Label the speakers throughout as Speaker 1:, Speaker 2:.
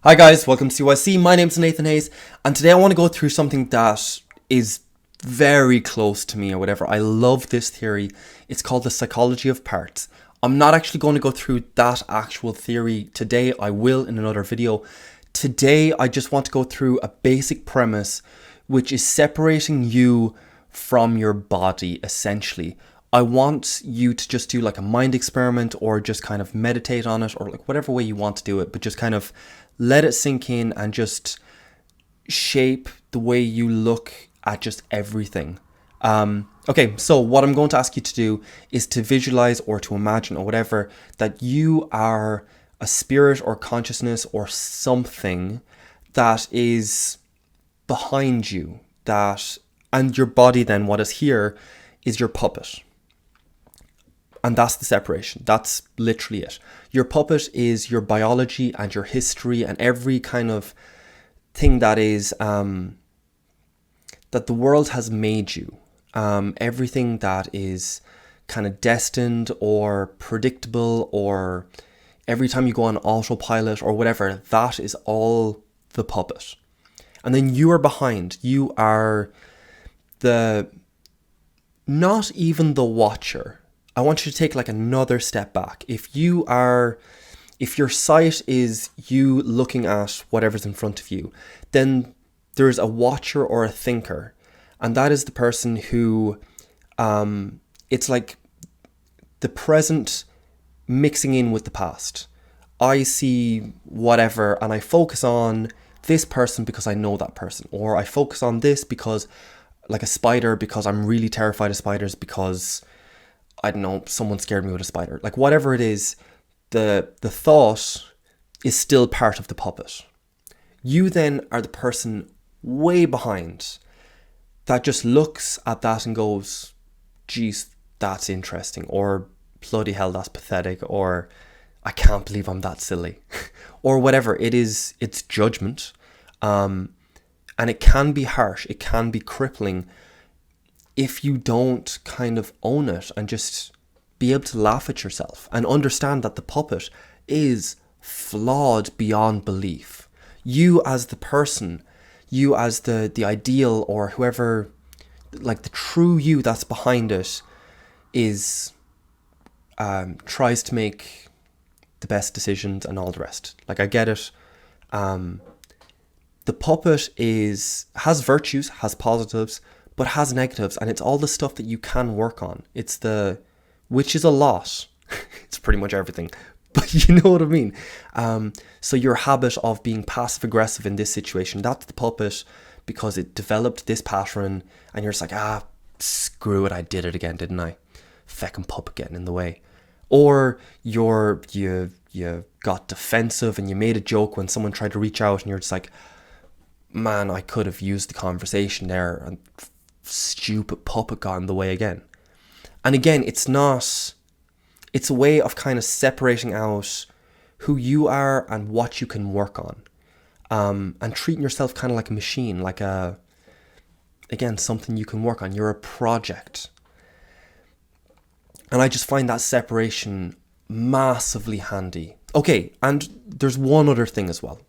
Speaker 1: Hi guys, welcome to CYC. My name's Nathan Hayes, and today I want to go through something that is very close to me or whatever. I love this theory. It's called the psychology of parts. I'm not actually going to go through that actual theory today. I will in another video. Today, I just want to go through a basic premise, which is separating you from your body, essentially. I want you to just do like a mind experiment or just kind of meditate on it or like whatever way you want to do it, but just kind of let it sink in and just shape the way you look at just everything. Okay, so what I'm going to ask you to do is to visualize or to imagine or whatever that you are a spirit or consciousness or something that is behind you, and your body then, what is here is your puppet. And that's the separation. That's literally it. Your puppet is your biology and your history and every kind of thing that is that the world has made you. Everything that is kind of destined or predictable, or every time you go on autopilot or whatever, that is all the puppet. And then you are behind. You are not even the watcher. I want you to take like another step back. If your sight is you looking at whatever's in front of you, then there's a watcher or a thinker. And that is the person who, it's like the present mixing in with the past. I see whatever and I focus on this person because I know that person. Or I focus on this because, like a spider, because I'm really terrified of spiders because, I don't know, someone scared me with a spider. Like whatever it is, the thought is still part of the puppet. You then are the person way behind that just looks at that and goes, geez, that's interesting. Or bloody hell, that's pathetic. Or I can't believe I'm that silly. Or whatever it is, it's judgment. And it can be harsh. It can be crippling if you don't kind of own it and just be able to laugh at yourself and understand that the puppet is flawed beyond belief. You as the person, you as the ideal or whoever, like the true you that's behind it is tries to make the best decisions and all the rest. Like I get it. The puppet has virtues, has positives, but has negatives, and it's all the stuff that you can work on. Which is a lot. It's pretty much everything, but you know what I mean. So your habit of being passive aggressive in this situation, that's the puppet because it developed this pattern, and you're just like, screw it, I did it again, didn't I? Feckin' puppet getting in the way. Or you got defensive and you made a joke when someone tried to reach out, and you're just like, man, I could have used the conversation there, and stupid puppet got in the way again. And again, it's a way of kind of separating out who you are and what you can work on, and treating yourself kind of like a machine, like something you can work on. You're a project. And I just find that separation massively handy. Okay, and there's one other thing as well.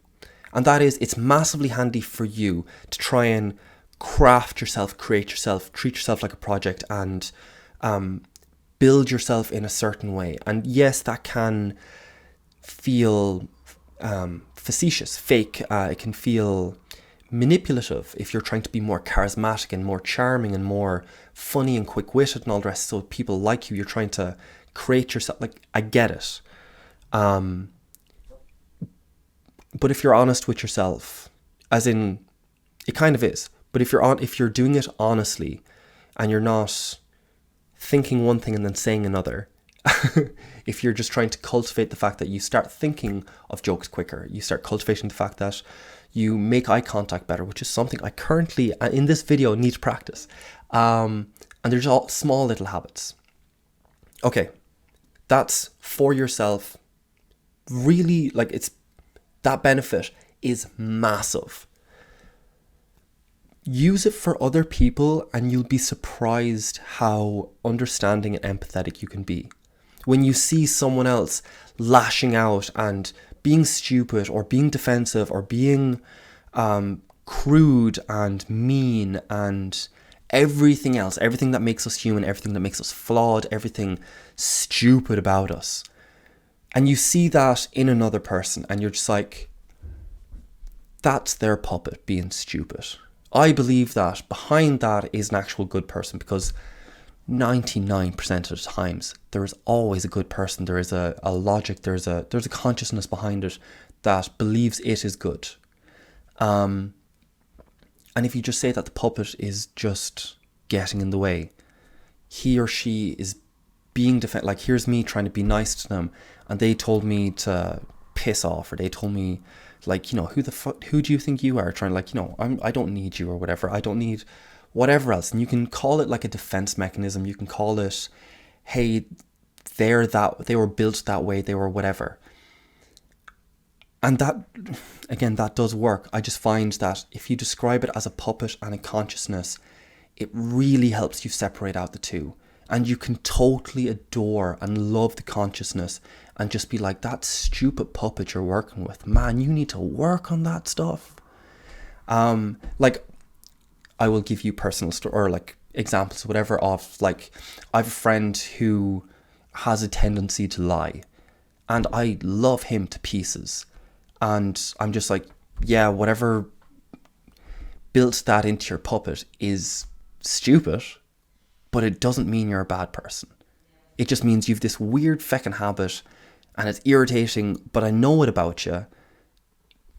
Speaker 1: And that is, it's massively handy for you to try and craft yourself, create yourself, treat yourself like a project, and build yourself in a certain way. And yes, that can feel facetious, fake. It can feel manipulative if you're trying to be more charismatic and more charming and more funny and quick-witted and all the rest, so people like you. You're trying to create yourself. Like, I get it. But if you're honest with yourself, as in, it kind of is. But if you're doing it honestly, and you're not thinking one thing and then saying another, if you're just trying to cultivate the fact that you start thinking of jokes quicker, you start cultivating the fact that you make eye contact better, which is something I currently, in this video, need to practice. And there's all small little habits. Okay, that's for yourself. Really, like, that benefit is massive. Use it for other people and you'll be surprised how understanding and empathetic you can be. When you see someone else lashing out and being stupid or being defensive or being crude and mean and everything else, everything that makes us human, everything that makes us flawed, everything stupid about us. And you see that in another person and you're just like, that's their puppet being stupid. I believe that behind that is an actual good person, because 99% of the times there is always a good person. There is a logic, there's a consciousness behind it that believes it is good. And if you just say that the puppet is just getting in the way, he or she is being like, here's me trying to be nice to them, and they told me to piss off, or they told me, like, who do you think you are? Trying, like, I don't need you, or whatever. I don't need whatever else. And you can call it like a defense mechanism. You can call it, hey, they were built that way, they were whatever. And that, again, that does work. I just find that if you describe it as a puppet and a consciousness, it really helps you separate out the two. And you can totally adore and love the consciousness and just be like, that stupid puppet you're working with, man, you need to work on that stuff. Like, I will give you personal story or like examples, whatever, of like, I have a friend who has a tendency to lie, and I love him to pieces. And I'm just like, yeah, whatever built that into your puppet is stupid, but it doesn't mean you're a bad person. It just means you've this weird feckin' habit and it's irritating, but I know it about you.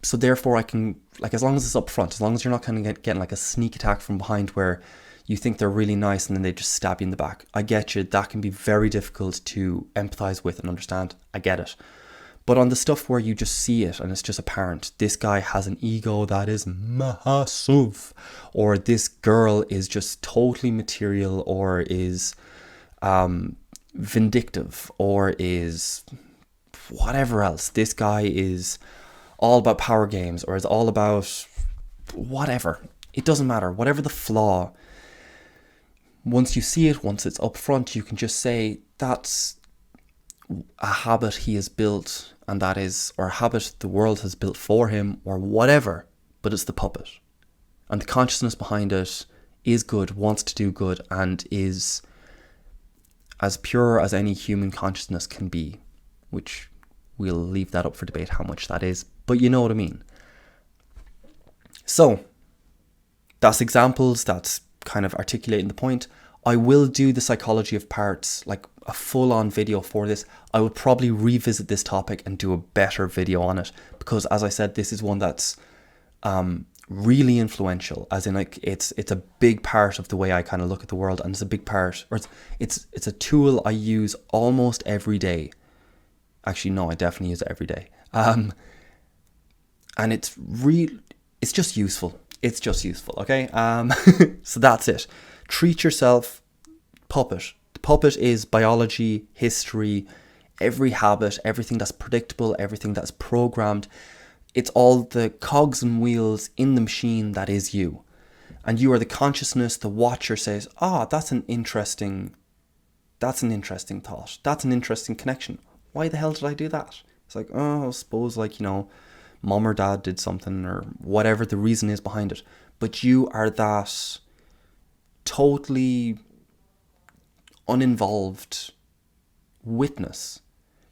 Speaker 1: So therefore I can, like, as long as it's up front, as long as you're not kind of getting like a sneak attack from behind where you think they're really nice and then they just stab you in the back. I get you. That can be very difficult to empathize with and understand. I get it. But on the stuff where you just see it and it's just apparent, this guy has an ego that is massive, or this girl is just totally material, or is vindictive, or is whatever else. This guy is all about power games, or is all about whatever. It doesn't matter. Whatever the flaw, once you see it, once it's up front, you can just say that's a habit he has built, and that is, or a habit the world has built for him, or whatever, but it's the puppet. And the consciousness behind it is good, wants to do good, and is as pure as any human consciousness can be, which we'll leave that up for debate how much that is, but you know what I mean. So that's examples, that's kind of articulating the point. I will do the psychology of parts, like a full-on video for this. I would probably revisit this topic and do a better video on it, because as I said, this is one that's really influential, as in, like, it's a big part of the way I kind of look at the world, and it's a big part, or it's a tool I use almost every day. Actually, no, I definitely use it every day. And it's just useful. It's just useful, okay? So that's it. Treat yourself puppet. The puppet is biology, history, every habit, everything that's predictable, everything that's programmed. It's all the cogs and wheels in the machine that is you. And you are the consciousness. The watcher says, that's an interesting thought. That's an interesting connection. Why the hell did I do that? It's like, I suppose, like, mom or dad did something, or whatever the reason is behind it. But you are that totally uninvolved witness.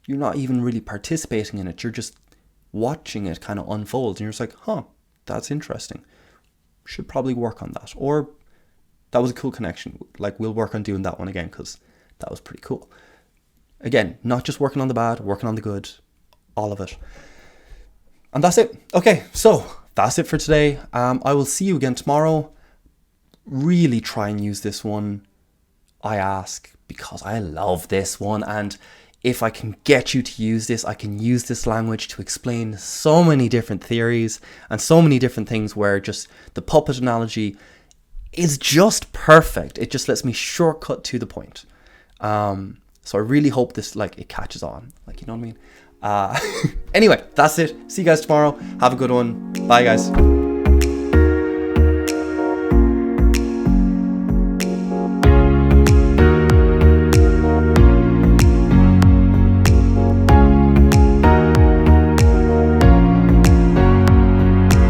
Speaker 1: You're not even really participating in it. You're just watching it kind of unfold. And you're just like, that's interesting. Should probably work on that. Or that was a cool connection. Like, we'll work on doing that one again, because that was pretty cool. Again, not just working on the bad, working on the good, all of it. And that's it. Okay, so that's it for today. I will see you again tomorrow. Really try and use this one, I ask, because I love this one. And if I can get you to use this, I can use this language to explain so many different theories and so many different things, where just the puppet analogy is just perfect. It just lets me shortcut to the point. So I really hope this, like, it catches on. Like, you know what I mean? Anyway, that's it. See you guys tomorrow. Have a good one. Bye, guys.